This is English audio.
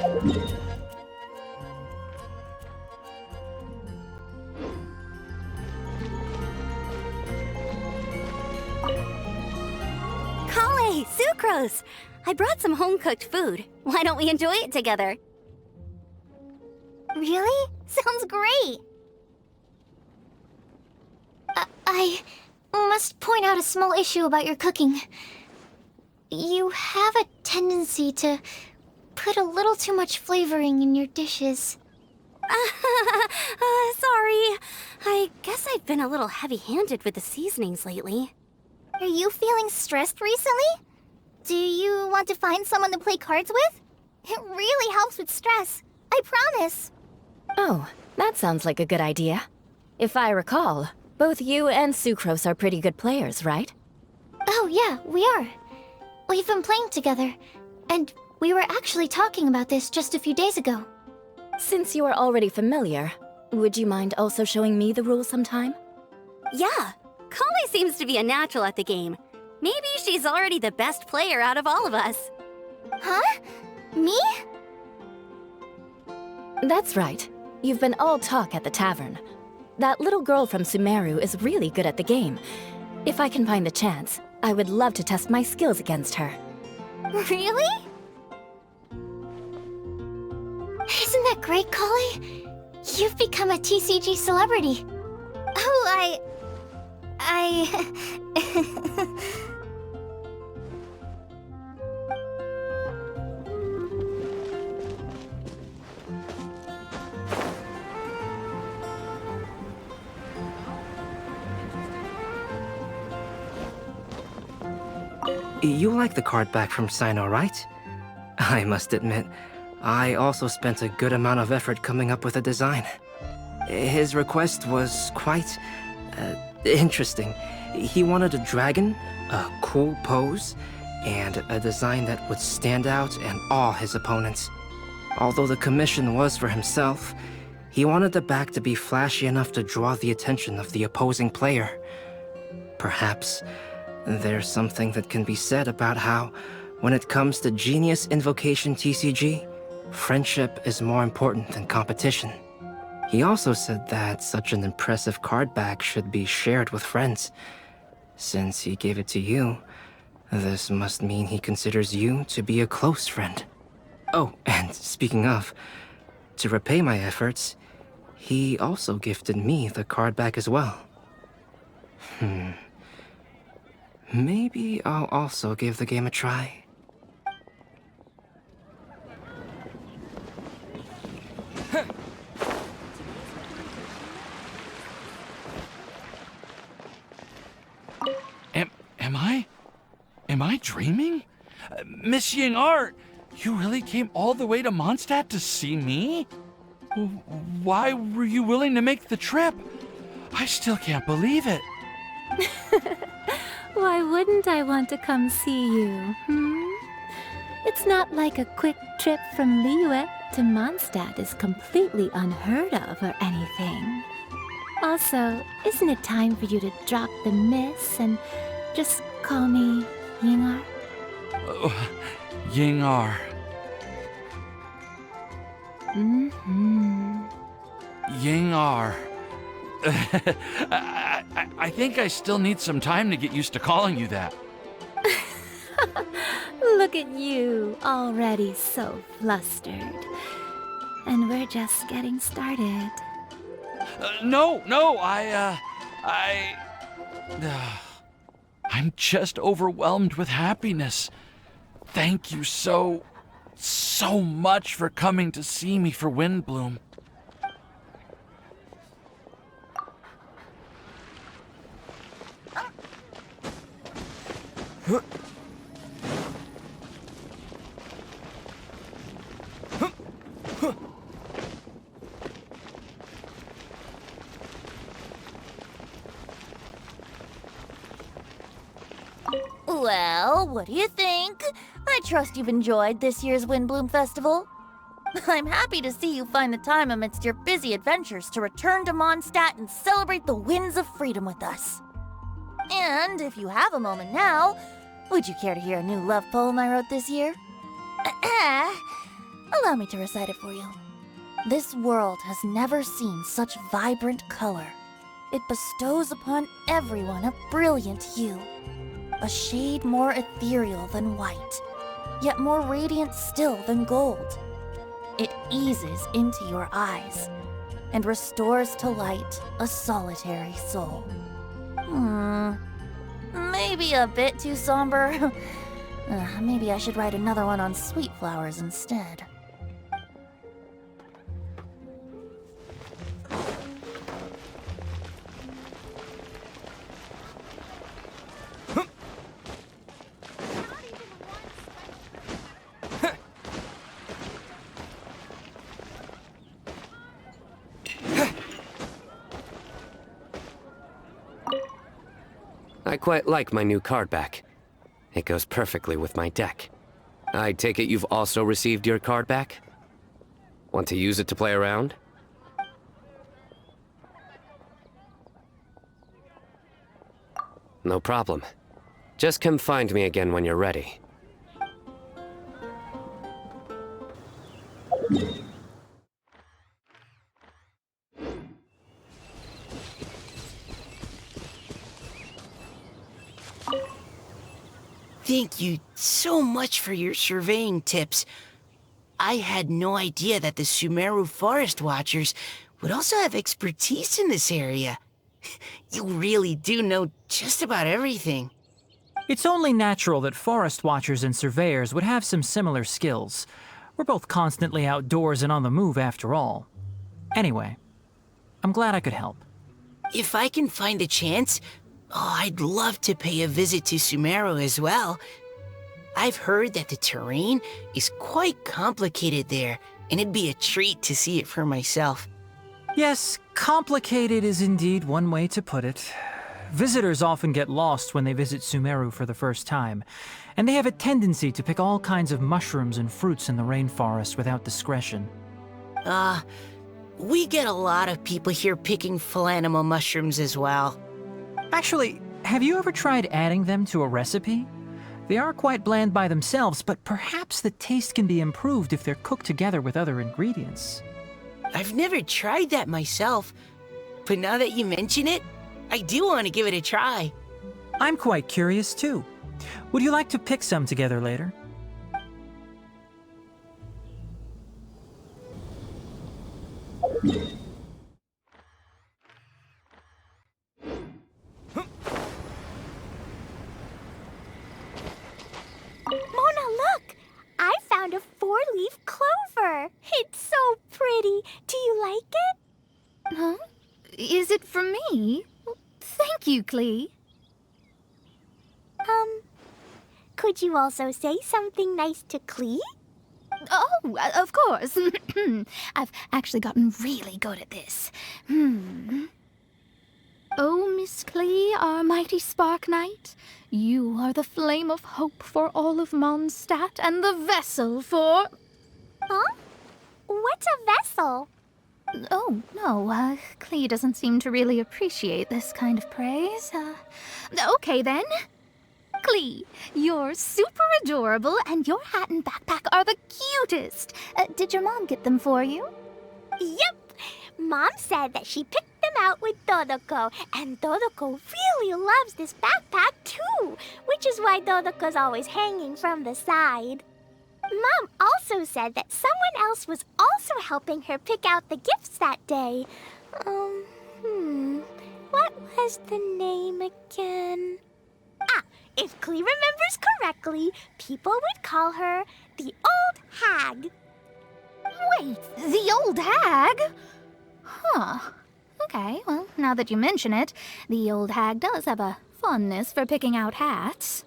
Collei, Sucrose! I brought some home-cooked food. Why don't we enjoy it together? Really? Sounds great! I must point out a small issue about your cooking. You have a tendency to put a little too much flavoring in your dishes. Sorry. I guess I've been a little heavy-handed with the seasonings lately. Are you feeling stressed recently? Do you want to find someone to play cards with? It really helps with stress. I promise. Oh, that sounds like a good idea. If I recall, both you and Sucrose are pretty good players, right? Oh yeah, we are. We've been playing together, and we were actually talking about this just a few days ago. Since you are already familiar, would you mind also showing me the rules sometime? Yeah, Collei seems to be a natural at the game. Maybe she's already the best player out of all of us. Huh? Me? That's right. You've been all talk at the tavern. That little girl from Sumeru is really good at the game. If I can find the chance, I would love to test my skills against her. Really? Isn't that great, Collei? You've become a TCG celebrity. Oh, You like the card back from Cyno, right? I must admit, I also spent a good amount of effort coming up with a design. His request was quite interesting. He wanted a dragon, a cool pose, and a design that would stand out and awe his opponents. Although the commission was for himself, he wanted the back to be flashy enough to draw the attention of the opposing player. Perhaps there's something that can be said about how, when it comes to Genius Invocation TCG, friendship is more important than competition. He also said that such an impressive card back should be shared with friends. Since he gave it to you, this must mean he considers you to be a close friend. Oh, and speaking of, to repay my efforts, he also gifted me the card back as well. Maybe I'll also give the game a try. Am I dreaming? Miss Ying'er, you really came all the way to Mondstadt to see me? Why were you willing to make the trip? I still can't believe it. Why wouldn't I want to come see you, It's not like a quick trip from Liyue to Mondstadt is completely unheard of or anything. Also, isn't it time for you to drop the miss and just call me Ying'er? Oh, Ying'er. Ying'er. I think I still need some time to get used to calling you that. Look at you, already so flustered. And we're just getting started. No, I'm just overwhelmed with happiness. Thank you so much for coming to see me for Windblume. Well, what do you think? I trust you've enjoyed this year's Windblume Festival. I'm happy to see you find the time amidst your busy adventures to return to Mondstadt and celebrate the winds of freedom with us. And if you have a moment now, would you care to hear a new love poem I wrote this year? A Allow me to recite it for you. This world has never seen such vibrant color. It bestows upon everyone a brilliant hue, a shade more ethereal than white, yet more radiant still than gold. It eases into your eyes and restores to light a solitary soul. Maybe a bit too somber. Maybe I should write another one on sweet flowers instead. I quite like my new card back. It goes perfectly with my deck. I take it you've also received your card back? Want to use it to play around? No problem. Just come find me again when you're ready. Thank you so much for your surveying tips. I had no idea that the Sumeru Forest Watchers would also have expertise in this area. You really do know just about everything. It's only natural that forest watchers and surveyors would have some similar skills. We're both constantly outdoors and on the move after all. Anyway, I'm glad I could help. If I can find a chance, I'd love to pay a visit to Sumeru as well. I've heard that the terrain is quite complicated there, and it'd be a treat to see it for myself. Yes, complicated is indeed one way to put it. Visitors often get lost when they visit Sumeru for the first time, and they have a tendency to pick all kinds of mushrooms and fruits in the rainforest without discretion. We get a lot of people here picking Phalanima mushrooms as well. Actually, have you ever tried adding them to a recipe? They are quite bland by themselves, but perhaps the taste can be improved if they're cooked together with other ingredients. I've never tried that myself, but now that you mention it, I do want to give it a try. I'm quite curious too. Would you like to pick some together later? Mona, look! I found a 4-leaf clover. It's so pretty. Do you like it? Huh? Is it for me? Thank you, Klee. Could you also say something nice to Klee? Oh, of course. I've actually gotten really good at this. Oh, Miss Klee, our mighty Spark Knight, you are the flame of hope for all of Mondstadt and the vessel for... Huh? What's a vessel? Oh, no, Klee doesn't seem to really appreciate this kind of praise. Okay then. Klee, you're super adorable and your hat and backpack are the cutest. Did your mom get them for you? Yep! Mom said that she picked them out with Dodoko, and Dodoko really loves this backpack too, which is why Dodoko's always hanging from the side. Mom also said that someone else was also helping her pick out the gifts that day. What was the name again? If Klee remembers correctly, people would call her the Old Hag. Wait, the old hag? Huh. Okay, well, now that you mention it, the old hag does have a fondness for picking out hats.